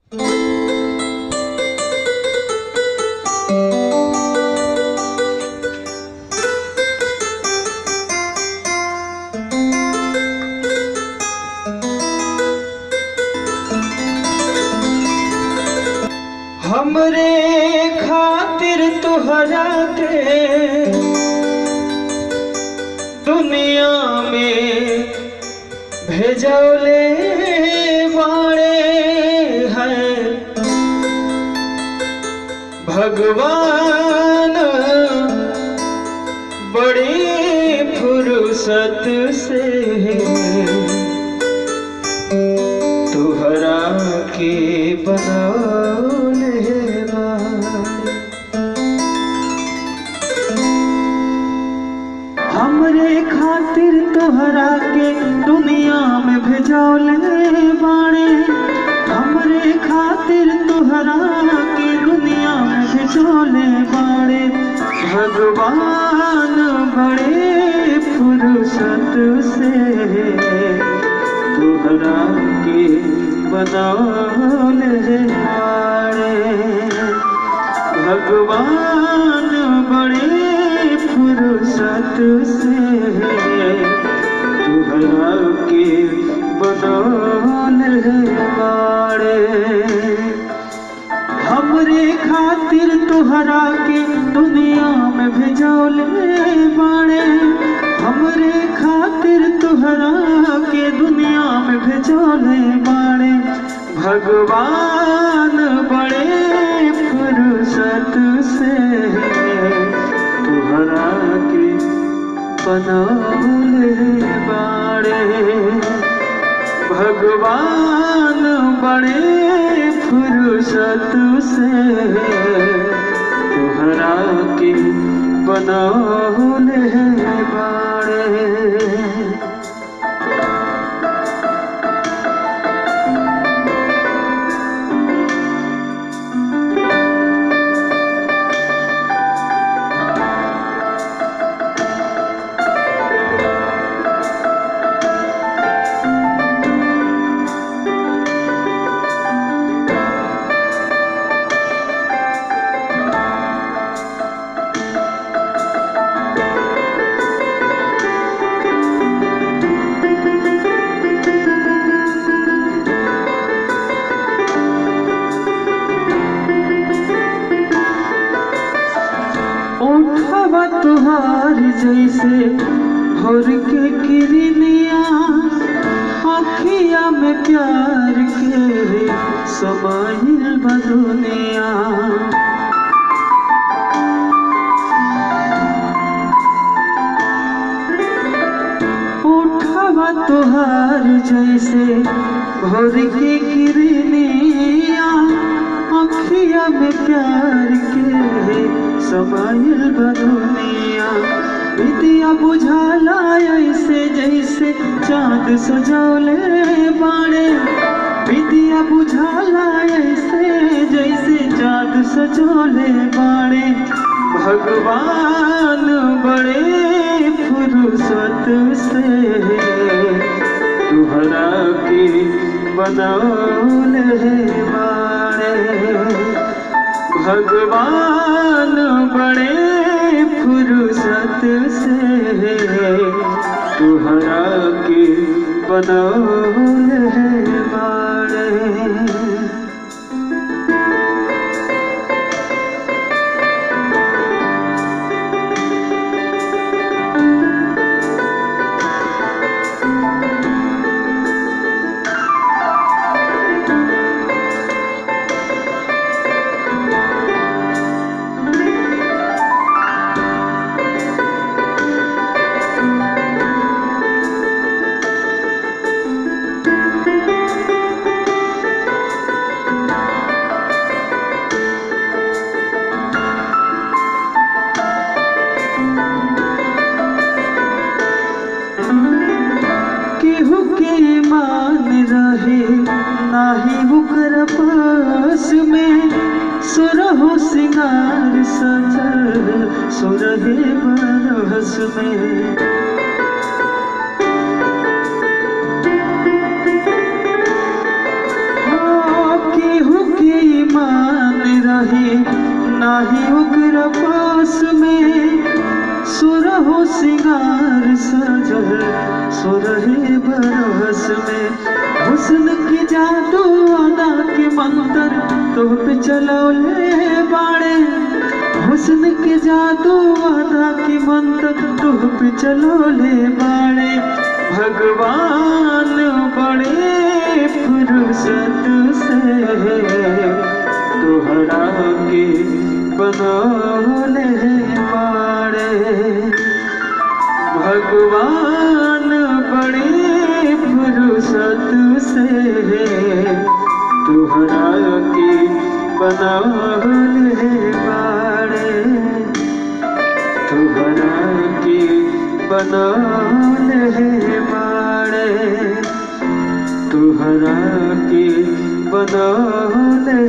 हमरे खातिर तुहरा के दुनिया में भेजौले बाड़े हैं भगवान। बड़ी फुर्सत से तुहरा के बनौले हमरे खातिर तोहरा के दुनिया में भेजौले बाड़े। हमरे खातिर तोहरा के दुनिया में भेजौले बाड़े भगवान। बड़े फुर्सत से तोहरा के बनौले बाड़े भगवान। बड़े फुर्सत से तुहरा के बनौले बाड़े। हमरे खातिर तुहरा के दुनिया में भेजौले बाड़े। हमरे खातिर तुहरा के दुनिया में भेजौले बाड़े भगवान। बड़े फुर्सत से तुहरा के बनौले बाड़े भगवान। बड़े फुर्सत से तुहरा के बनौले बाड़े। ओठवा तुहार जैसे भोर के किरनिया आँखिया में प्यार के समाइल बदुनिया। ओठवा तुहार जैसे भोर के किरनिया आँखिया में प्यार के समाइल बदुनिया। विद्या बुझाला ऐसे जैसे चाँद सजौले बाड़े। विद्या बुझाला ऐसे जैसे चाँद सजौले बाड़े भगवान। बड़े फुर्सत से तुहरा के बनौले बाड़े भगवान। बड़े फुर्सत से तुहरा के बनौले बाड़े। नाही बुकर पास में सुरहो सिंगार सजल सुरहे बरस में। केहू तुह पे चलौले बाड़े हुस्न के जादू वादा की मंतर तुह पे चलौले बाड़े भगवान बड़े फुर्सत से तुहरा के बनौले बाड़े भगवान बड़े फुर्सत से तुहरा के बनौले बाड़े तुहरा के बनौले बाड़े तुहरा के बनौले